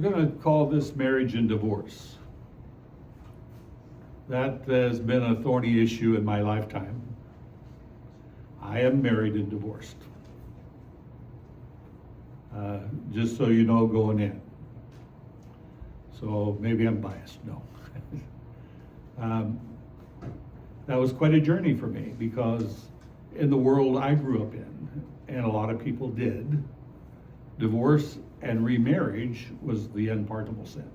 We're going to call this marriage and divorce. That has been a thorny issue in my lifetime. I am married and divorced. Just so you know going in. So maybe I'm biased, no. That was quite a journey for me because in the world I grew up in, and a lot of people did, divorce and remarriage was the unpardonable sin.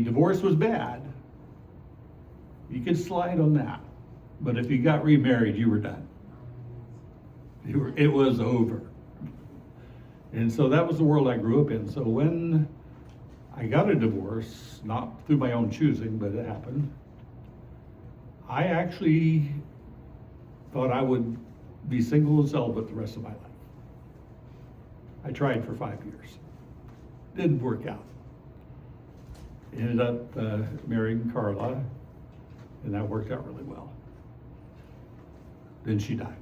Divorce was bad. You could slide on that. But if you got remarried, you were done. It was over. And so that was the world I grew up in. So when I got a divorce, not through my own choosing, but it happened, I actually thought I would be single and celibate the rest of my life. I tried for 5 years. Didn't work out. Ended up marrying Carla, and that worked out really well. Then she died.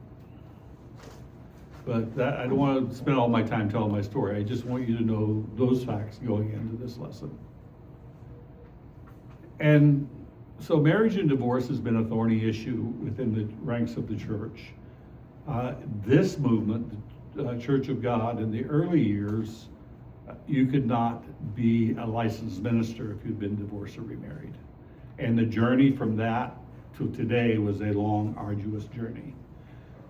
But I don't want to spend all my time telling my story. I just want you to know those facts going into this lesson. And so marriage and divorce has been a thorny issue within the ranks of the church. This movement, the Church of God, in the early years, you could not be a licensed minister if you'd been divorced or remarried. And the journey from that to today was a long, arduous journey.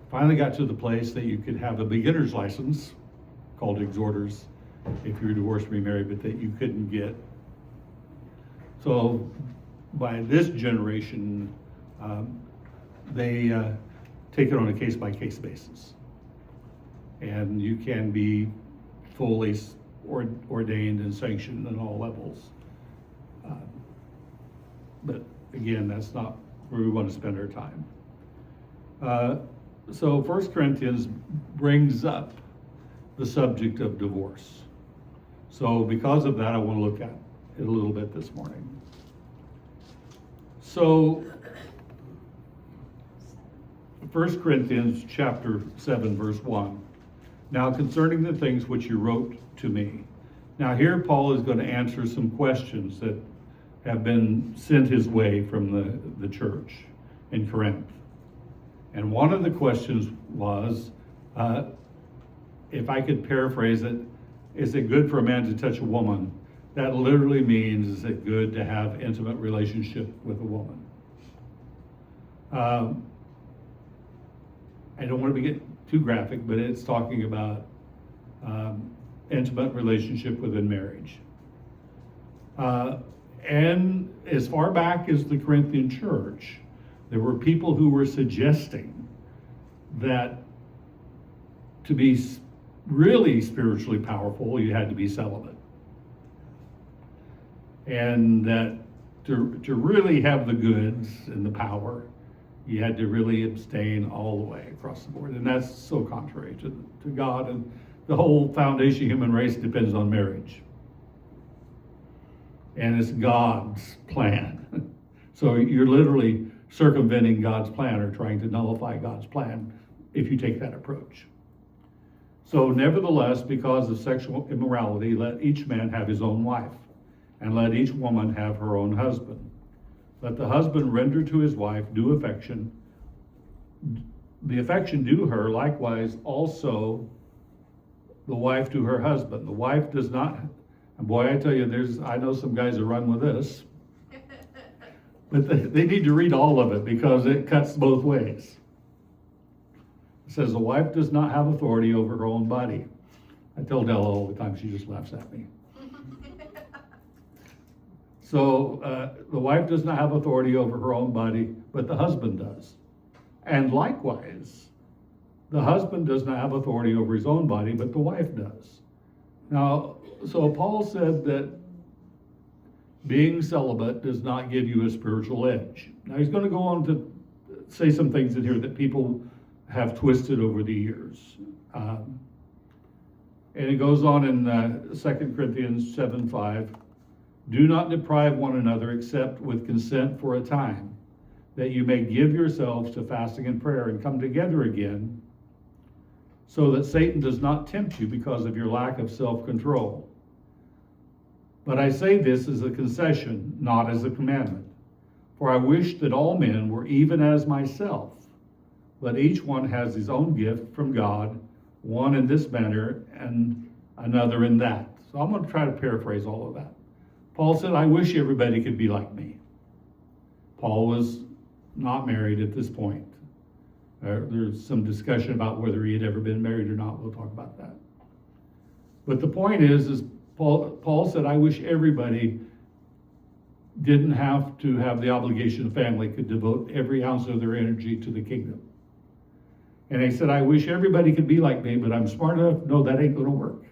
Finally got to the place that you could have a beginner's license, called exhorters, if you were divorced or remarried, but that you couldn't get. So by this generation, they take it on a case-by-case basis. And you can be fully ordained and sanctioned at all levels. But again, that's not where we want to spend our time. So 1 Corinthians brings up the subject of divorce. So because of that, I want to look at it a little bit this morning. So 1 Corinthians chapter 7, verse 1. Now concerning the things which you wrote to me. Now here Paul is going to answer some questions that have been sent his way from the church in Corinth. And one of the questions was, if I could paraphrase it, is it good for a man to touch a woman? That literally means, is it good to have intimate relationship with a woman? I don't want to get too graphic, but it's talking about intimate relationship within marriage. And as far back as the Corinthian church, there were people who were suggesting that to be really spiritually powerful, you had to be celibate. And that to really have the goods and the power, you had to really abstain all the way across the board. And that's so contrary to God. And the whole foundation of human race depends on marriage. And it's God's plan. So you're literally circumventing God's plan or trying to nullify God's plan if you take that approach. So nevertheless, because of sexual immorality, let each man have his own wife, and let each woman have her own husband. Let the husband render to his wife due affection, the affection due her, likewise also the wife to her husband. The wife does not, and boy, I tell you, I know some guys that run with this, but they need to read all of it because it cuts both ways. It says the wife does not have authority over her own body. I tell Della all the time, she just laughs at me. So the wife does not have authority over her own body, but the husband does. And likewise, the husband does not have authority over his own body, but the wife does. Now, so Paul said that being celibate does not give you a spiritual edge. Now he's going to go on to say some things in here that people have twisted over the years. And it goes on in 2 Corinthians 7:5. Do not deprive one another except with consent for a time, that you may give yourselves to fasting and prayer and come together again, so that Satan does not tempt you because of your lack of self-control. But I say this as a concession, not as a commandment. For I wish that all men were even as myself, but each one has his own gift from God, one in this manner and another in that. So I'm going to try to paraphrase all of that. Paul said, I wish everybody could be like me. Paul was not married at this point. There's some discussion about whether he had ever been married or not. We'll talk about that. But the point is Paul said, I wish everybody didn't have to have the obligation of family, could devote every ounce of their energy to the kingdom. And he said, I wish everybody could be like me, but I'm smart enough to know that ain't going to work.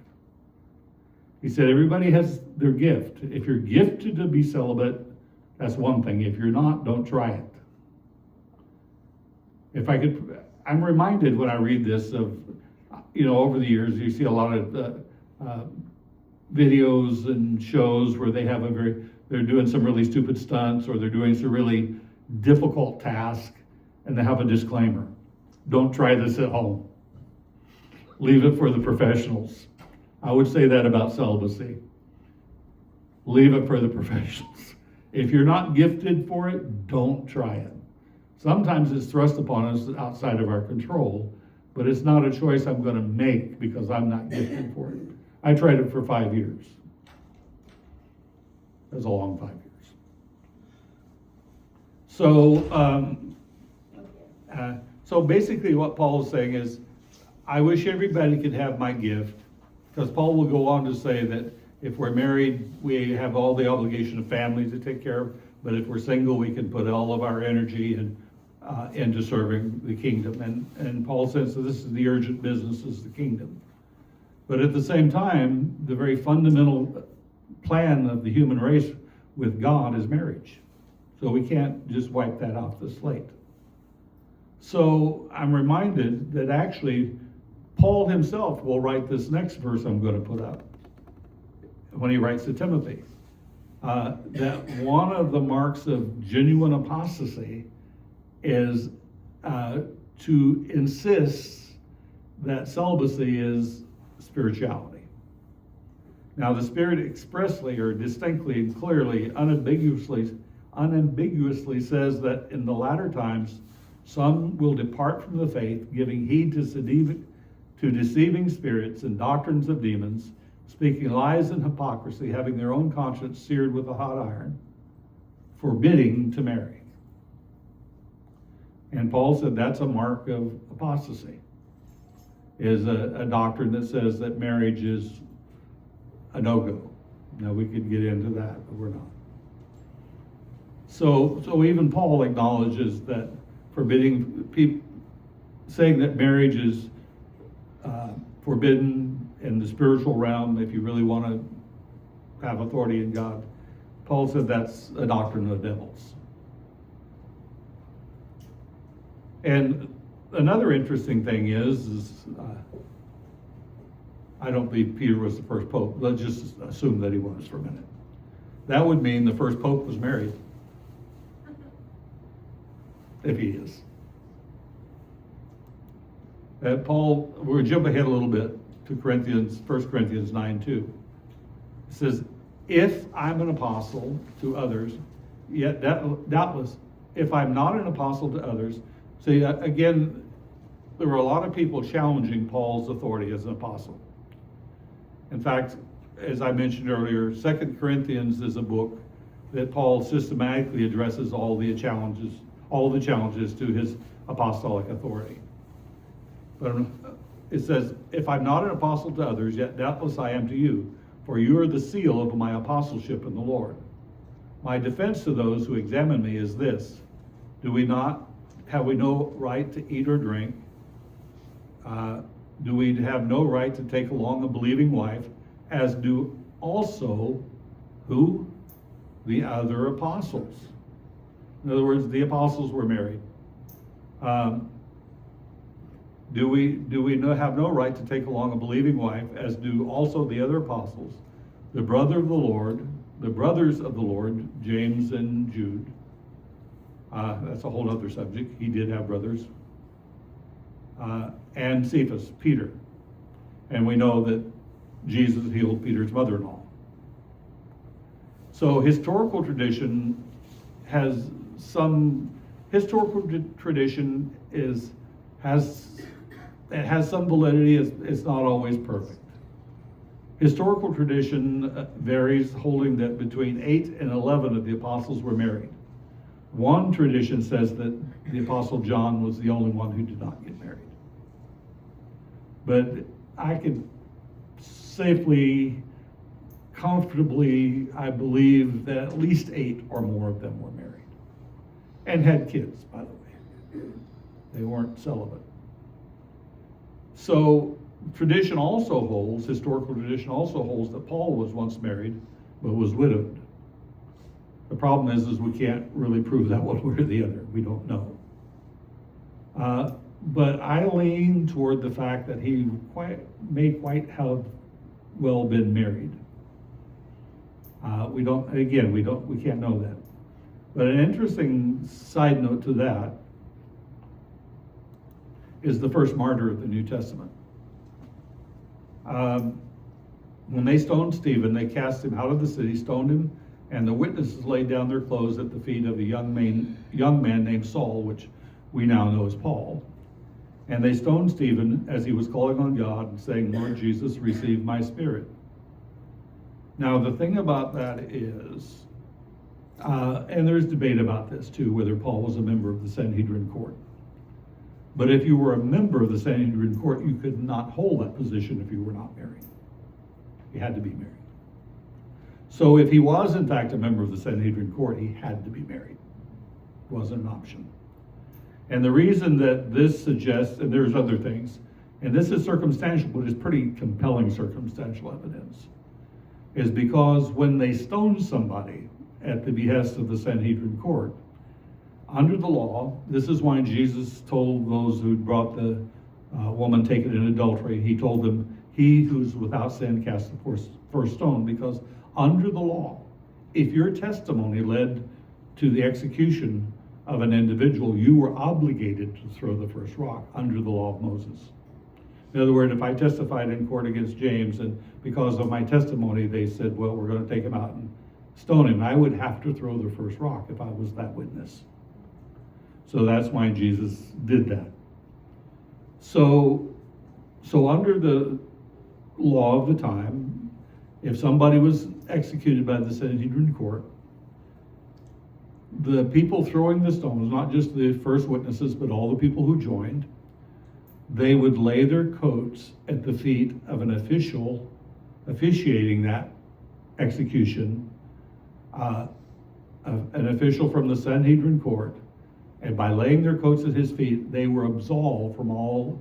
He said, everybody has their gift. If you're gifted to be celibate, that's one thing. If you're not, don't try it. I'm reminded when I read this of, over the years, you see a lot of videos and shows where they have they're doing some really stupid stunts, or they're doing some really difficult task, and they have a disclaimer. Don't try this at home. Leave it for the professionals. I would say that about celibacy. Leave it for the professionals. If you're not gifted for it, don't try it. Sometimes it's thrust upon us outside of our control, but it's not a choice I'm going to make because I'm not gifted for it. I tried it for 5 years. That was a long 5 years. So basically what Paul is saying is, I wish everybody could have my gift, because Paul will go on to say that if we're married, we have all the obligation of family to take care of, but if we're single, we can put all of our energy into serving the kingdom. And Paul says that this is the urgent business, is the kingdom. But at the same time, the very fundamental plan of the human race with God is marriage. So we can't just wipe that off the slate. So I'm reminded that actually Paul himself will write this next verse I'm going to put up when he writes to Timothy. That one of the marks of genuine apostasy is to insist that celibacy is spirituality. Now, the Spirit expressly or distinctly and clearly, unambiguously says that in the latter times, some will depart from the faith, giving heed to deceiving spirits and doctrines of demons, speaking lies and hypocrisy, having their own conscience seared with a hot iron, forbidding to marry. And Paul said that's a mark of apostasy, is a doctrine that says that marriage is a no-go. Now, we could get into that, but we're not. So even Paul acknowledges that forbidding people, saying that marriage is forbidden in the spiritual realm, if you really want to have authority in God. Paul said that's a doctrine of devils. And another interesting thing is I don't believe Peter was the first pope. Let's just assume that he was for a minute. That would mean the first pope was married. If he is. Paul, we'll jump ahead a little bit to 1 Corinthians 9:2. It says, if I'm an apostle to others, yet doubtless, if I'm not an apostle to others. See, again, there were a lot of people challenging Paul's authority as an apostle. In fact, as I mentioned earlier, 2 Corinthians is a book that Paul systematically addresses all the challenges to his apostolic authority. But it says, if I'm not an apostle to others, yet doubtless I am to you, for you are the seal of my apostleship in the Lord. My defense to those who examine me is this: have we no right to eat or drink? Do we have no right to take along a believing wife, as do also who? The other apostles. In other words, the apostles were married. Do we have no right to take along a believing wife, as do also the other apostles, the brothers of the Lord, James and Jude? That's a whole other subject. He did have brothers. and Cephas, Peter. And we know that Jesus healed Peter's mother-in-law. So historical tradition has some tradition has some validity. It's not always perfect. Historical tradition varies, holding that between 8 and 11 of the apostles were married. One tradition says that the apostle John was the only one who did not get married. But I could safely, comfortably, I believe that at least 8 or more of them were married. And had kids, by the way. They weren't celibate. So historical tradition also holds that Paul was once married, but was widowed. The problem is we can't really prove that one way or the other. We don't know. But I lean toward the fact that he may quite have well been married. We can't know that. But an interesting side note to that is the first martyr of the New Testament. When they stoned Stephen, they cast him out of the city, stoned him, and the witnesses laid down their clothes at the feet of a young man named Saul, which we now know as Paul. And they stoned Stephen as he was calling on God and saying, "Lord Jesus, receive my spirit." Now, the thing about that is, and there's debate about this too, whether Paul was a member of the Sanhedrin court. But if you were a member of the Sanhedrin court, you could not hold that position if you were not married. You had to be married. So if he was in fact a member of the Sanhedrin court, he had to be married. It wasn't an option. And the reason that this suggests, and there's other things, and this is circumstantial, but it's pretty compelling circumstantial evidence, is because when they stoned somebody at the behest of the Sanhedrin court, under the law, this is why Jesus told those who brought the woman taken in adultery, he told them, "He who's without sin cast the first stone," because under the law, if your testimony led to the execution of an individual, you were obligated to throw the first rock under the law of Moses. In other words, if I testified in court against James, and because of my testimony, they said, "Well, we're going to take him out and stone him," I would have to throw the first rock if I was that witness. So that's why Jesus did that. So under the law of the time, if somebody was executed by the Sanhedrin court, the people throwing the stones, not just the first witnesses, but all the people who joined, they would lay their coats at the feet of an official officiating that execution, an official from the Sanhedrin court, and by laying their coats at his feet, they were absolved from all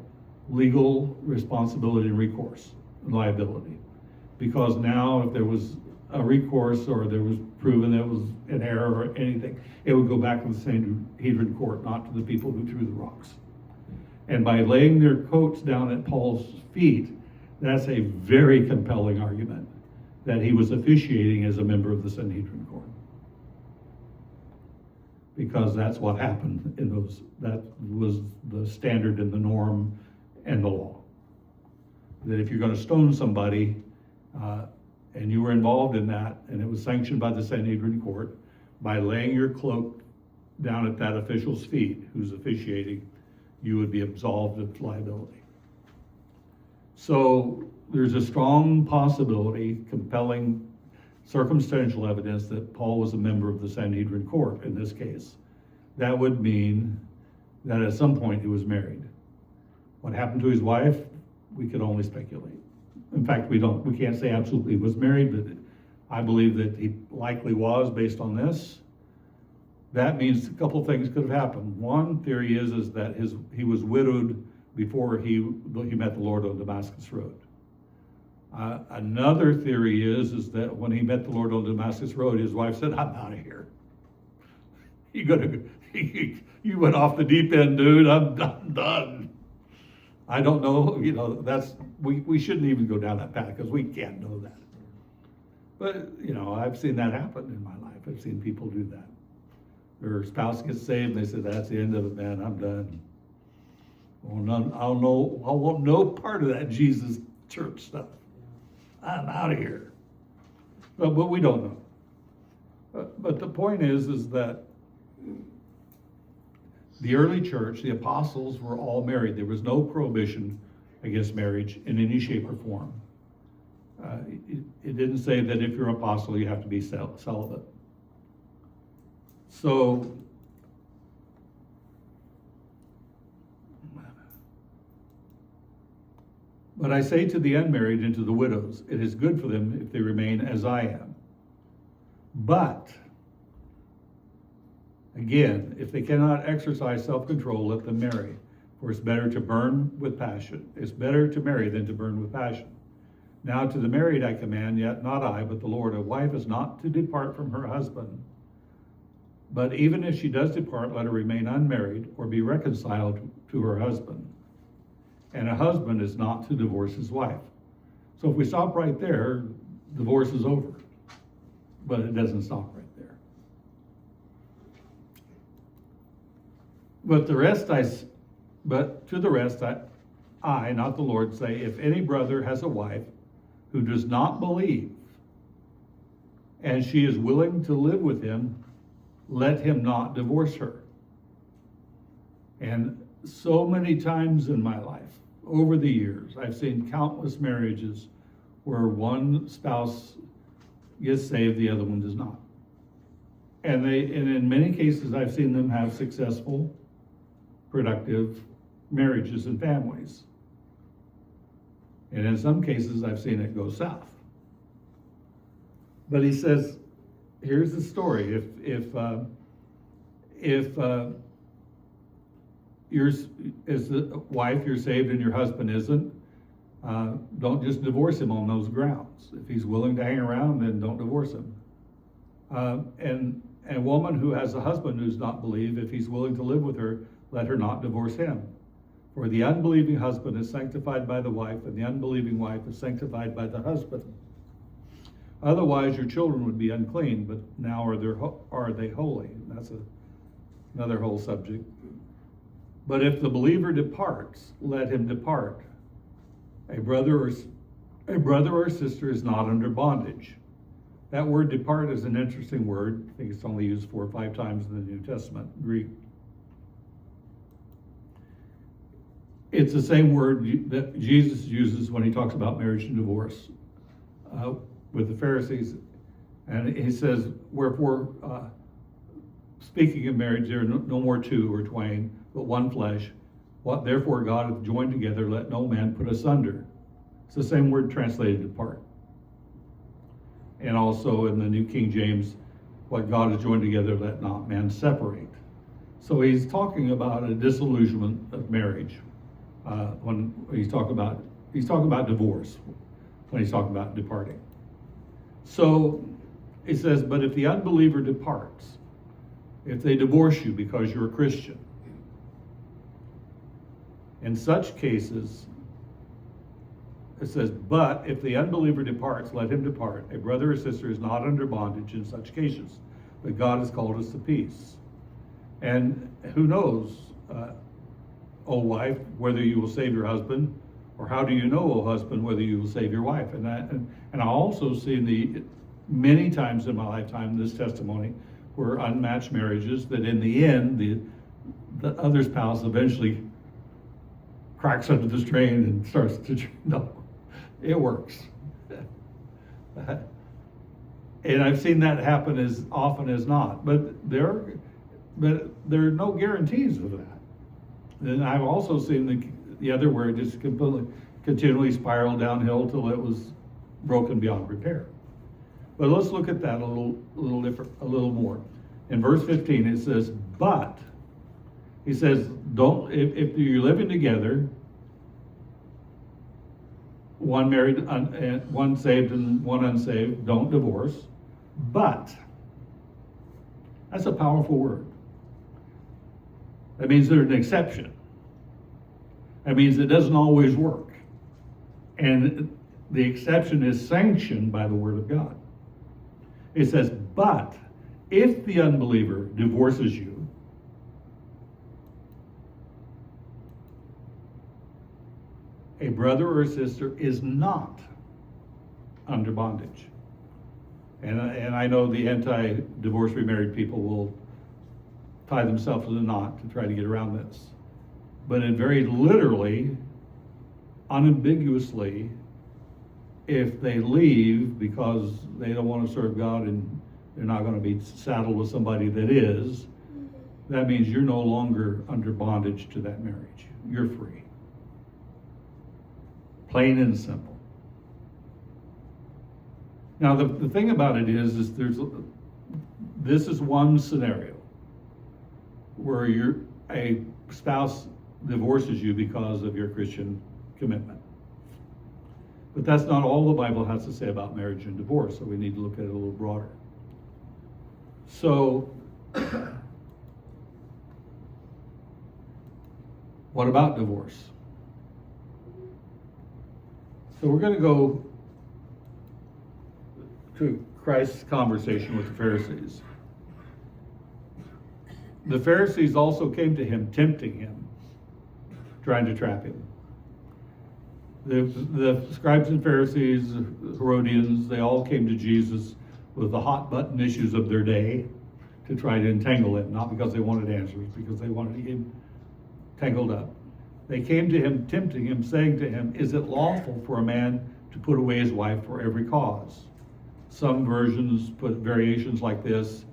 legal responsibility and recourse and liability. Because now, if there was a recourse or there was proven there was an error or anything, it would go back to the Sanhedrin court, not to the people who threw the rocks. And by laying their coats down at Paul's feet, that's a very compelling argument that he was officiating as a member of the Sanhedrin court. Because that's what happened in those, that was the standard and the norm and the law. That if you're going to stone somebody, and you were involved in that, and it was sanctioned by the Sanhedrin court, by laying your cloak down at that official's feet who's officiating, you would be absolved of liability. So there's a strong possibility, compelling circumstantial evidence that Paul was a member of the Sanhedrin court in this case. That would mean that at some point he was married. What happened to his wife, we could only speculate. In fact, we can't say absolutely he was married, but I believe that he likely was based on this. That means a couple of things could have happened. One theory is that he was widowed before he met the Lord on Damascus Road. Another theory is that when he met the Lord on Damascus Road, his wife said, "I'm out of here. You went off the deep end, dude. I'm done." I don't know, we shouldn't even go down that path because we can't know that. But, I've seen that happen in my life. I've seen people do that. Their spouse gets saved and they say, "That's the end of it, man. I'm done." Well, none, I want no part of that Jesus church stuff. I'm out of here. But we don't know. But the point is that the early church, the apostles, were all married. There was no prohibition against marriage in any shape or form. It didn't say that if you're an apostle, you have to be celibate. So, but I say to the unmarried and to the widows, it is good for them if they remain as I am. But, again, if they cannot exercise self-control, let them marry. For it's better to burn with passion. It's better to marry than to burn with passion. Now to the married I command, yet not I, but the Lord, a wife is not to depart from her husband. But even if she does depart, let her remain unmarried or be reconciled to her husband. And a husband is not to divorce his wife. So if we stop right there, divorce is over. But it doesn't stop right there. But to the rest I, not the Lord, say, if any brother has a wife who does not believe, and she is willing to live with him, let him not divorce her. And so many times in my life, over the years, I've seen countless marriages where one spouse gets saved, the other one does not. And in many cases, I've seen them have successful, productive marriages and families. And in some cases, I've seen it go south. But he says, here's the story. If you're, as the wife, you're saved and your husband isn't, don't just divorce him on those grounds. If he's willing to hang around, then don't divorce him. And a woman who has a husband who's not believe, if he's willing to live with her, let her not divorce him. For the unbelieving husband is sanctified by the wife, and the unbelieving wife is sanctified by the husband. Otherwise, your children would be unclean, but now are they holy? And that's another whole subject. But if the believer departs, let him depart. A brother or sister is not under bondage. That word depart is an interesting word. I think it's only used 4 or 5 times in the New Testament, Greek. It's the same word that Jesus uses when he talks about marriage and divorce with the Pharisees. And he says, wherefore, speaking of marriage, there are no more two or twain, but one flesh. What therefore God hath joined together, let no man put asunder. It's the same word translated depart. And also in the New King James, what God has joined together, let not man separate. So he's talking about a disillusionment of marriage when he's talking about divorce when he's talking about departing. So it says, but if the unbeliever departs, if they divorce you because you're a Christian, in such cases, it says, but if the unbeliever departs, let him depart. A brother or sister is not under bondage in such cases, but God has called us to peace. And who knows, O wife, whether you will save your husband, or how do you know, O husband, whether you will save your wife? And I also see many times in my lifetime this testimony where unmatched marriages that in the end the other spouse eventually cracks under the strain and starts to no, it works. And I've seen that happen as often as not, but there are no guarantees of that. And I've also seen the other where it just continually spiraled downhill till it was broken beyond repair. But let's look at that a little more. In verse 15 it says, but he says, don't, if you're living together, one married and one saved and one unsaved, don't divorce. But that's a powerful word. That means there's an exception. That means it doesn't always work. And the exception is sanctioned by the Word of God. It says, but if the unbeliever divorces you, a brother or a sister is not under bondage. And I know the anti-divorce remarried people will tie themselves to the knot to try to get around this. But it very literally, unambiguously, if they leave because they don't want to serve God and they're not going to be saddled with somebody that is, that means you're no longer under bondage to that marriage. You're free. Plain and simple. Now the thing about it is this is one scenario where a spouse divorces you because of your Christian commitment. But that's not all the Bible has to say about marriage and divorce, so we need to look at it a little broader. So, what about divorce? So we're going to go to Christ's conversation with the Pharisees. The Pharisees also came to him, tempting him, trying to trap him. The scribes and Pharisees, Herodians, they all came to Jesus with the hot button issues of their day to try to entangle him, not because they wanted answers, because they wanted him tangled up. They came to him, tempting him, saying to him, "Is it lawful for a man to put away his wife for every cause?" Some versions put variations like this.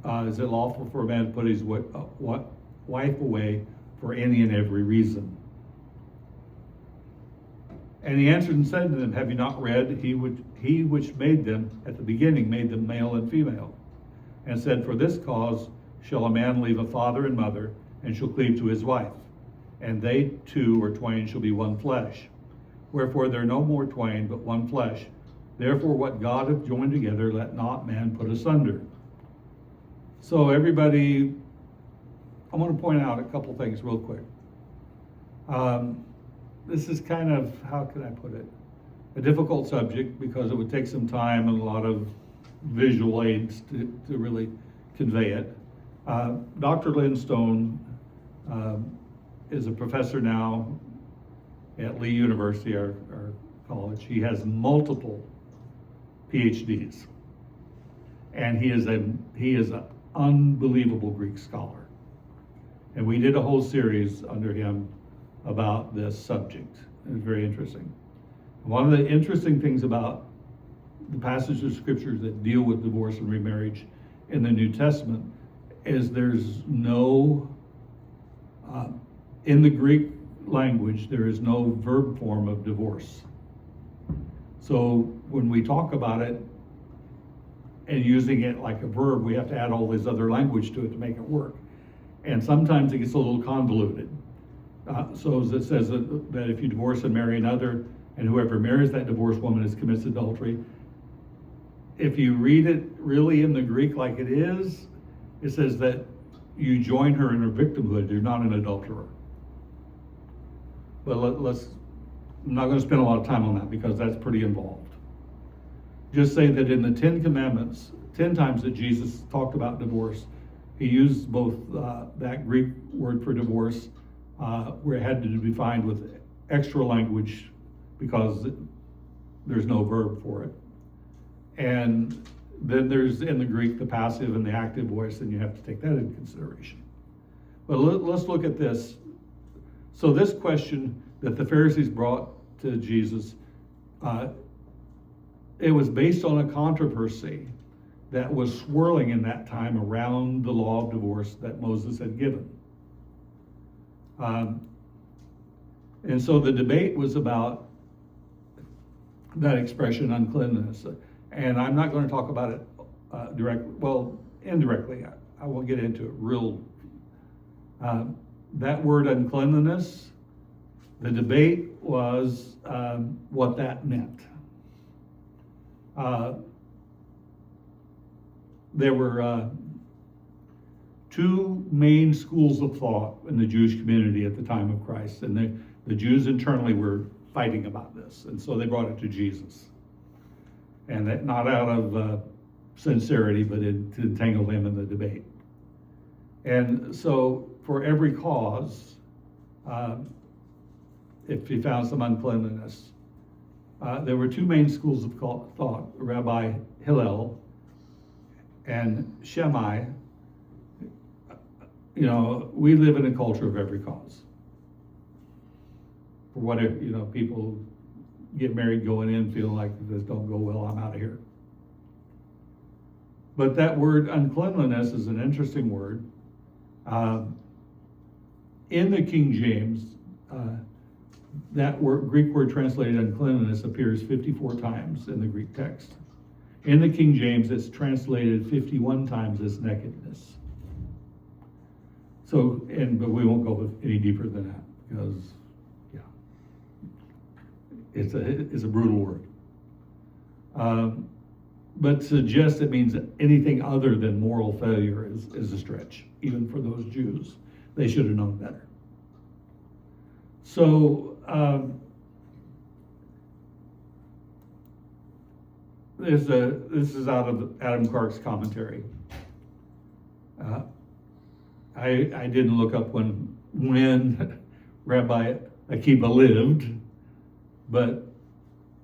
Is it lawful for a man to put his wife away for any and every reason? And he answered and said to them, "Have you not read, he which made them at the beginning made them male and female, and said, for this cause shall a man leave a father and mother, and shall cleave to his wife, and they two or twain shall be one flesh. Wherefore they're no more twain, but one flesh. Therefore what God hath joined together, let not man put asunder." So everybody, I want to point out a couple things real quick. This is kind of, how can I put it, a difficult subject because it would take some time and a lot of visual aids to really convey it. Dr. Lynn Stone is a professor now at Lee University, our college. He has multiple PhDs, and he is an unbelievable Greek scholar. And we did a whole series under him about this subject. It was very interesting. One of the interesting things about the passages of scriptures that deal with divorce and remarriage in the New Testament is there's no, in the Greek language, there is no verb form of divorce. So when we talk about it and using it like a verb, we have to add all this other language to it to make it work. And sometimes it gets a little convoluted. So as it says that if you divorce and marry another, and whoever marries that divorced woman has commits adultery. If you read it really in the Greek like it is, it says that you join her in her victimhood. You're not an adulterer. But I'm not going to spend a lot of time on that because that's pretty involved. Just say that in the 10 Commandments, 10 times that Jesus talked about divorce, he used both that Greek word for divorce, where it had to be defined with extra language because there's no verb for it. And then there's in the Greek the passive and the active voice, and you have to take that into consideration. But let's look at this. So this question that the Pharisees brought to Jesus, it was based on a controversy that was swirling in that time around the law of divorce that Moses had given. And so the debate was about that expression, uncleanness. And I'm not going to talk about it indirectly. I won't get into it real. That word uncleanliness, the debate was what that meant. There were two main schools of thought in the Jewish community at the time of Christ, and the Jews internally were fighting about this, and so they brought it to Jesus. And that not out of sincerity, but to entangle him in the debate. And so for every cause, if he found some uncleanliness. There were two main schools of thought, Rabbi Hillel and Shammai. You know, we live in a culture of every cause. For whatever, you know, people get married going in feeling like if this don't go well, I'm out of here. But that word uncleanliness is an interesting word. In the King James, that Greek word translated uncleanliness appears 54 times in the Greek text. In the King James, it's translated 51 times as nakedness. So, but we won't go any deeper than that because, yeah, it's a brutal word. But to suggest it means anything other than moral failure is a stretch, even for those Jews. They should have known better. So, this is out of Adam Clark's commentary. I didn't look up when Rabbi Akiba lived, but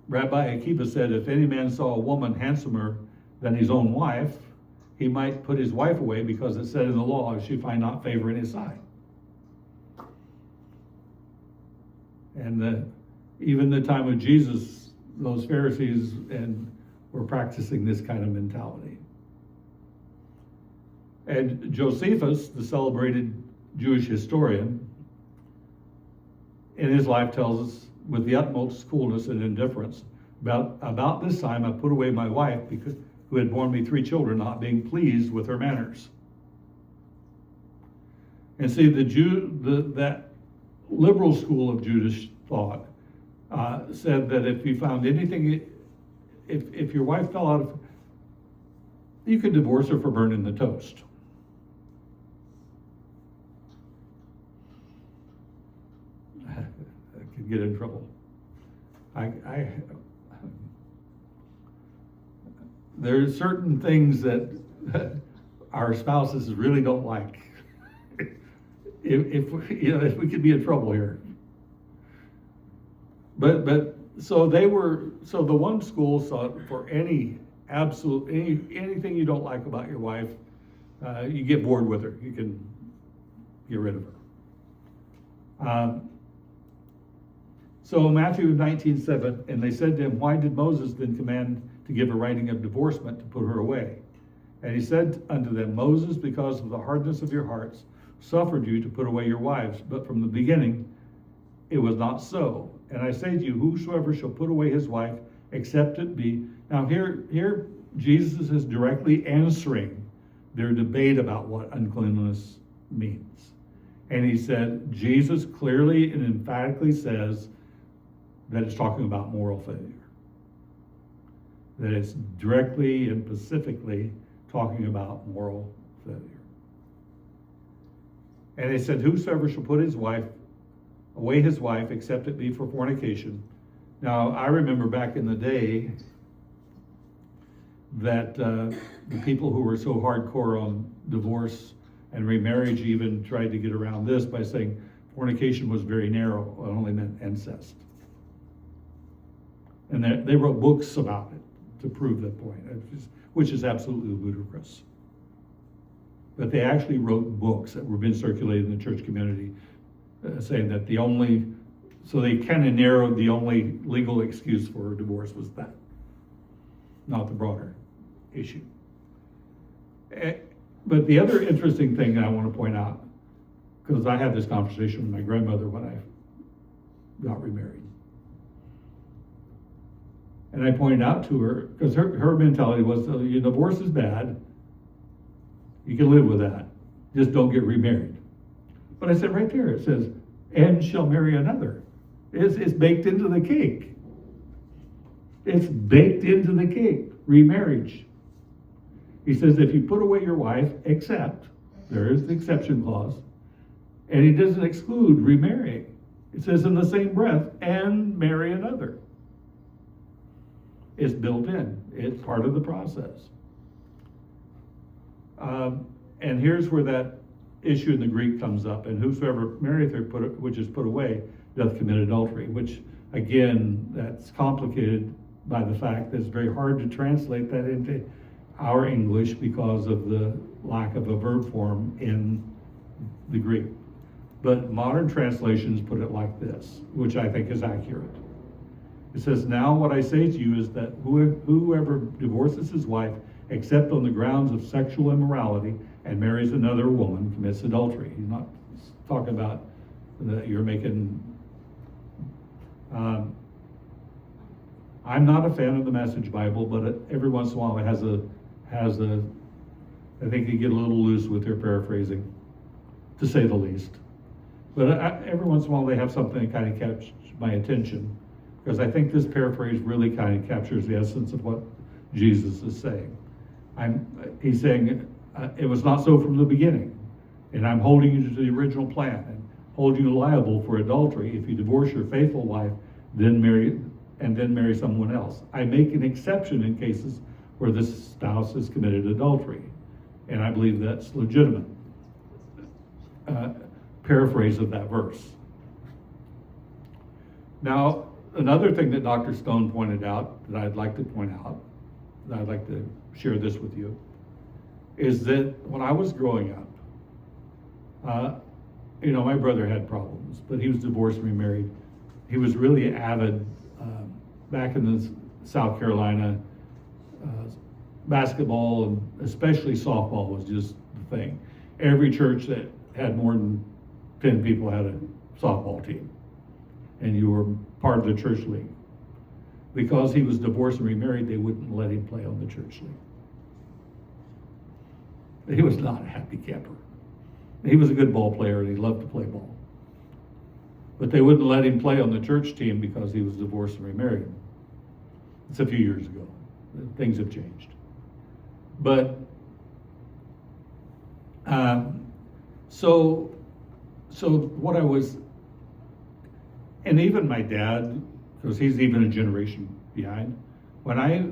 Rabbi Akiba said if any man saw a woman handsomer than his own wife, he might put his wife away because it said in the law, if she find not favor in his sight. And even the time of Jesus, those Pharisees were practicing this kind of mentality. And Josephus, the celebrated Jewish historian, in his life tells us with the utmost coolness and indifference, about this time I put away my wife who had borne me 3 children, not being pleased with her manners. And see, that liberal school of Jewish thought said that if you found anything, if your wife fell out of, you could divorce her for burning the toast. I could get in trouble. There's certain things that our spouses really don't like. If we could be in trouble here. But so the one school thought for anything you don't like about your wife, you get bored with her. You can get rid of her. So Matthew 19:7, and they said to him, why did Moses then command to give a writing of divorcement to put her away? And he said unto them, Moses, because of the hardness of your hearts, suffered you to put away your wives, but from the beginning it was not so. And I say to you, whosoever shall put away his wife, except it be. Now here Jesus is directly answering their debate about what uncleanliness means. And he said, Jesus clearly and emphatically says that it's talking about moral failure. That it's directly and specifically talking about moral failure. And he said, whosoever shall put away his wife, except it be for fornication. Now, I remember back in the day that the people who were so hardcore on divorce and remarriage even tried to get around this by saying fornication was very narrow, it only meant incest. And they wrote books about it to prove that point, which is absolutely ludicrous. But they actually wrote books that were being circulated in the church community saying that so they kind of narrowed the only legal excuse for divorce was that, not the broader issue. But the other interesting thing I want to point out, because I had this conversation with my grandmother when I got remarried. And I pointed out to her, because her mentality was, your divorce is bad, you can live with that, just don't get remarried. But I said right there, it says, and shall marry another. It's baked into the cake. It's baked into the cake, remarriage. He says, if you put away your wife, except, there is the exception clause, and he doesn't exclude remarrying. It says in the same breath, and marry another. It's built in. It's part of the process. And here's where that issue in the Greek comes up. And whosoever marrieth her, which is put away. doth commit adultery, which again, that's complicated by the fact that it's very hard to translate that into our English because of the lack of a verb form in the Greek. But modern translations put it like this, which I think is accurate. It says, now what I say to you is that whoever divorces his wife, except on the grounds of sexual immorality, and marries another woman, commits adultery. He's not talking about that you're making... I'm not a fan of the Message Bible, but every once in a while it has a, I think they get a little loose with their paraphrasing, to say the least. But every once in a while they have something that kind of captures my attention, because I think this paraphrase really kind of captures the essence of what Jesus is saying. He's saying, it was not so from the beginning, and I'm holding you to the original plan, and hold you liable for adultery if you divorce your faithful wife, then marry someone else. I make an exception in cases where the spouse has committed adultery, and I believe that's legitimate. Paraphrase of that verse. Now, another thing that Dr. Stone pointed out that I'd like to point out, that I'd like to share this with you, is that when I was growing up, my brother had problems, but he was divorced and remarried. He was really avid, back in the South Carolina, basketball and especially softball was just the thing. Every church that had more than 10 people had a softball team, and you were part of the church league. Because he was divorced and remarried, they wouldn't let him play on the church league. He was not a happy camper. He was a good ball player and he loved to play ball. But they wouldn't let him play on the church team because he was divorced and remarried. It's a few years ago. Things have changed. But, so what I was, and even my dad, because he's even a generation behind, when I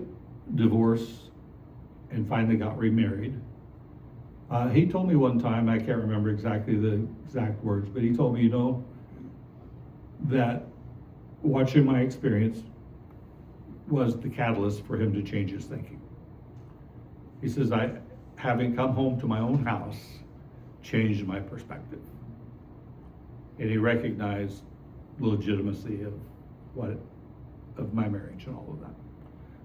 divorced and finally got remarried, he told me one time, I can't remember exactly the exact words, but he told me, that watching my experience was the catalyst for him to change his thinking. He says, having come home to my own house, changed my perspective. And he recognized the legitimacy of my marriage and all of that.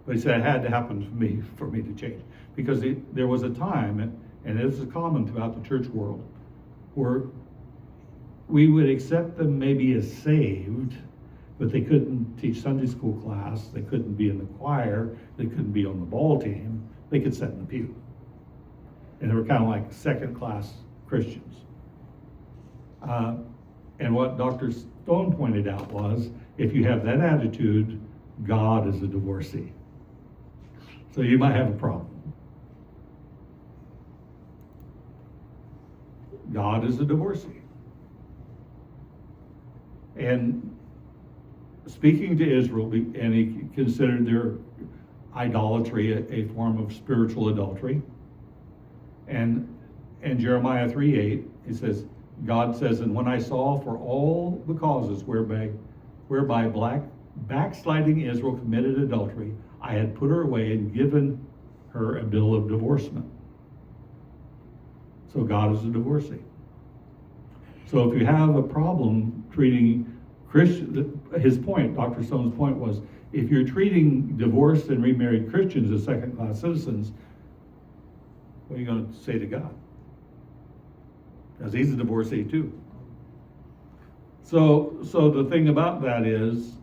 But he said it had to happen to me for me to change. Because there was a time, and this is common throughout the church world, where we would accept them maybe as saved, but they couldn't teach Sunday school class, they couldn't be in the choir, they couldn't be on the ball team, they could sit in the pew. And they were kind of like second-class Christians. And what Dr. Stone pointed out was, if you have that attitude, God is a divorcee. So you might have a problem. God is a divorcee. And speaking to Israel, and he considered their idolatry a form of spiritual adultery. And Jeremiah 3:8, he says, God says, and when I saw for all the causes whereby backsliding Israel committed adultery, I had put her away and given her a bill of divorcement. So God is a divorcee. So if you have a problem treating Christians, his point, Dr. Stone's point was, if you're treating divorced and remarried Christians as second-class citizens, what are you going to say to God? Because he's a divorcee too. So the thing about that is,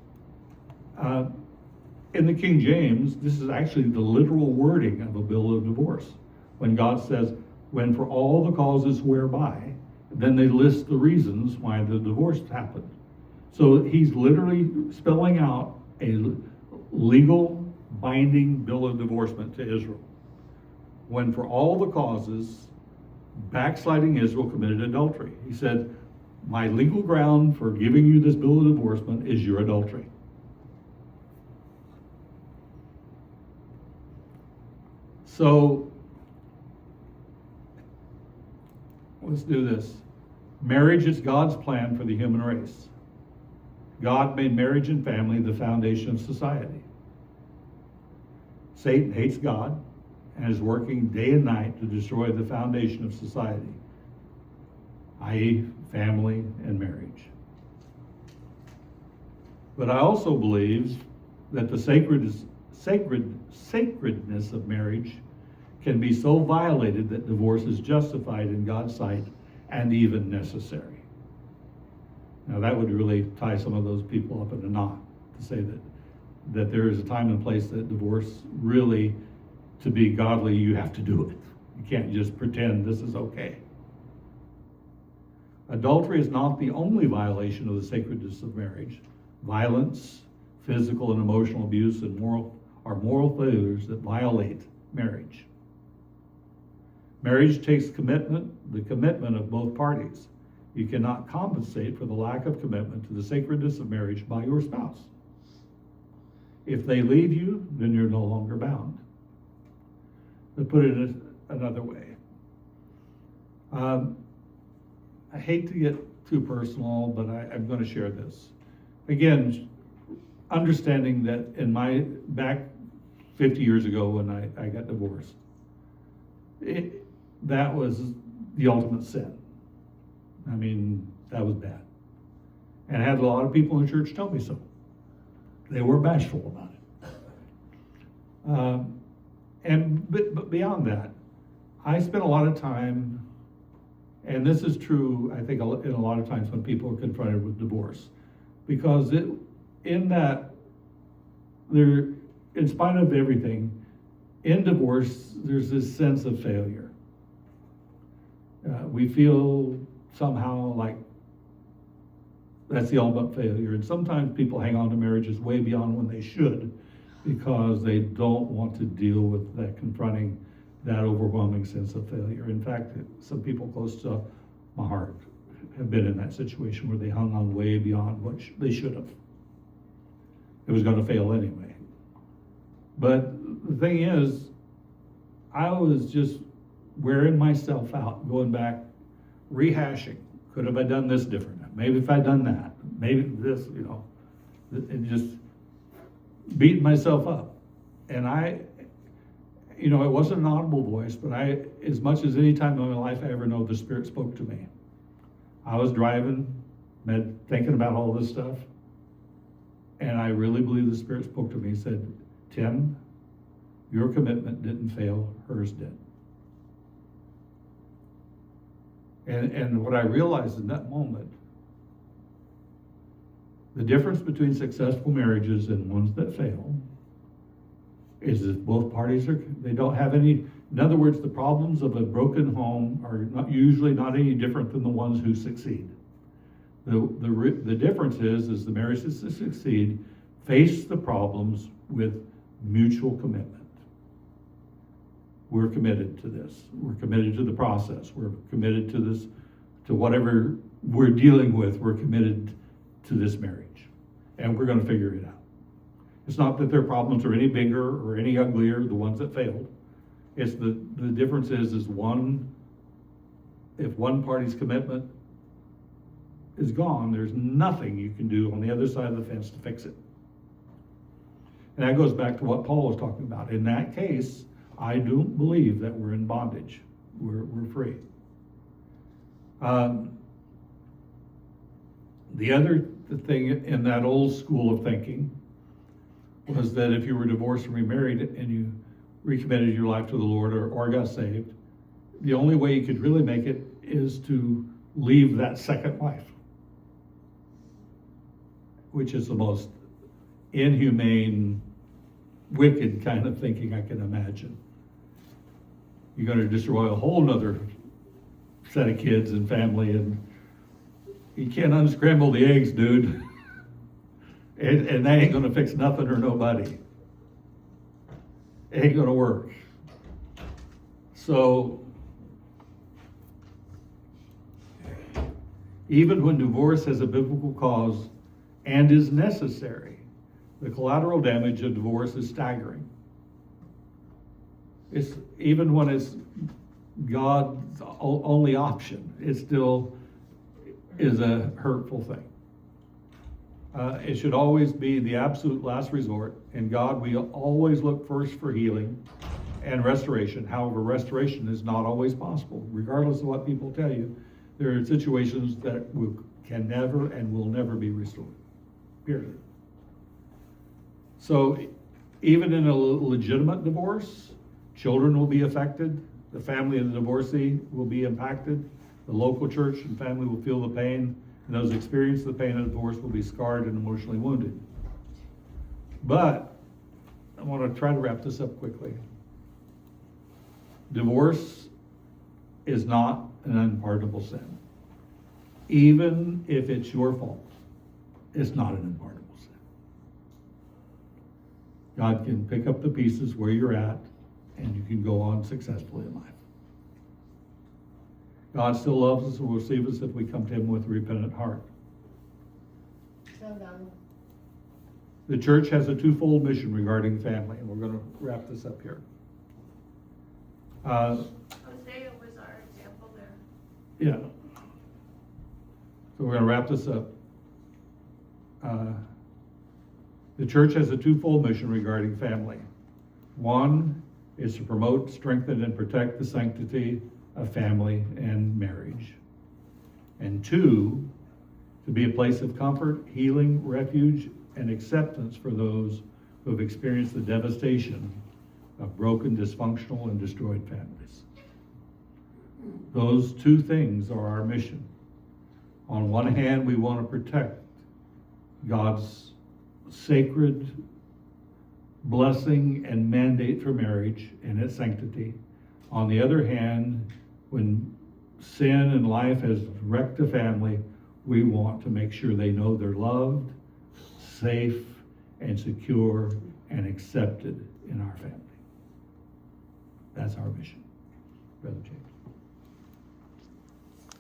in the King James, this is actually the literal wording of a bill of divorce. When God says, when for all the causes whereby, then they list the reasons why the divorce happened. So he's literally spelling out a legal binding bill of divorcement to Israel. When for all the causes, backsliding Israel committed adultery. He said, my legal ground for giving you this bill of divorcement is your adultery. So, let's do this. Marriage is God's plan for the human race. God made marriage and family the foundation of society. Satan hates God and is working day and night to destroy the foundation of society, i.e., family and marriage. But I also believe that the sacredness of marriage can be so violated that divorce is justified in God's sight and even necessary. Now that would really tie some of those people up in a knot to say that there is a time and place that divorce really, to be godly, you have to do it. You can't just pretend this is okay. Adultery is not the only violation of the sacredness of marriage. Violence, physical and emotional abuse, and moral failures that violate marriage. Marriage takes commitment, the commitment of both parties. You cannot compensate for the lack of commitment to the sacredness of marriage by your spouse. If they leave you, then you're no longer bound. To put it another way, I hate to get too personal, but I'm going to share this. Again, understanding that in my back 50 years ago when I got divorced, that was the ultimate sin. I mean, that was bad. And I had a lot of people in the church tell me so. They were bashful about it. But beyond that, I spent a lot of time, and this is true, I think, in a lot of times when people are confronted with divorce, because in spite of everything, in divorce, there's this sense of failure. We feel somehow like that's the ultimate failure. And sometimes people hang on to marriages way beyond when they should, because they don't want to deal with that, confronting that overwhelming sense of failure. In fact, some people close to my heart have been in that situation where they hung on way beyond what they should have. It was going to fail anyway. But the thing is, I was just wearing myself out, going back, rehashing. Could have I done this different? Maybe if I'd done that, maybe this, and just beating myself up. And it wasn't an audible voice, but as much as any time in my life I ever know, the Spirit spoke to me. I was driving, thinking about all this stuff, and I really believe the Spirit spoke to me. He said, "Tim, your commitment didn't fail, hers did." And what I realized in that moment, the difference between successful marriages and ones that fail is that both parties they don't have any, in other words, the problems of a broken home are usually not any different than the ones who succeed. The difference is the marriages that succeed face the problems with mutual commitment. We're committed to this. We're committed to the process. We're committed to this, to whatever we're dealing with. We're committed to this marriage, and we're going to figure it out. It's not that their problems are any bigger or any uglier, the ones that failed. It's the difference is if one party's commitment is gone, there's nothing you can do on the other side of the fence to fix it. And that goes back to what Paul was talking about. In that case, I don't believe that we're in bondage. We're free. The other thing in that old school of thinking was that if you were divorced and remarried and you recommitted your life to the Lord or got saved, the only way you could really make it is to leave that second wife, which is the most inhumane, wicked kind of thinking I can imagine. You're going to destroy a whole nother set of kids and family, and you can't unscramble the eggs, dude. And that ain't going to fix nothing or nobody. It ain't going to work. So, even when divorce has a biblical cause and is necessary, the collateral damage of divorce is staggering. It's even when it's God's only option, it still is a hurtful thing. It should always be the absolute last resort. In God, we always look first for healing and restoration. However, restoration is not always possible. Regardless of what people tell you, there are situations that can never and will never be restored. Period. So even in a legitimate divorce, children will be affected. The family of the divorcee will be impacted. The local church and family will feel the pain, and those experiencing the pain of divorce will be scarred and emotionally wounded. But I want to try to wrap this up quickly. Divorce is not an unpardonable sin. Even if it's your fault, it's not an unpardonable sin. God can pick up the pieces where you're at, and you can go on successfully in life. God still loves us and will receive us if we come to Him with a repentant heart. So done. The church has a twofold mission regarding family, and we're going to wrap this up here. Hosea was our example there. Yeah. So we're going to wrap this up. The church has a twofold mission regarding family. One is to promote, strengthen, and protect the sanctity of family and marriage. And two, to be a place of comfort, healing, refuge, and acceptance for those who have experienced the devastation of broken, dysfunctional, and destroyed families. Those two things are our mission. On one hand, we want to protect God's sacred blessing and mandate for marriage and its sanctity. On the other hand, when sin and life has wrecked a family, we want to make sure they know they're loved, safe, and secure, and accepted in our family. That's our mission, Brother James.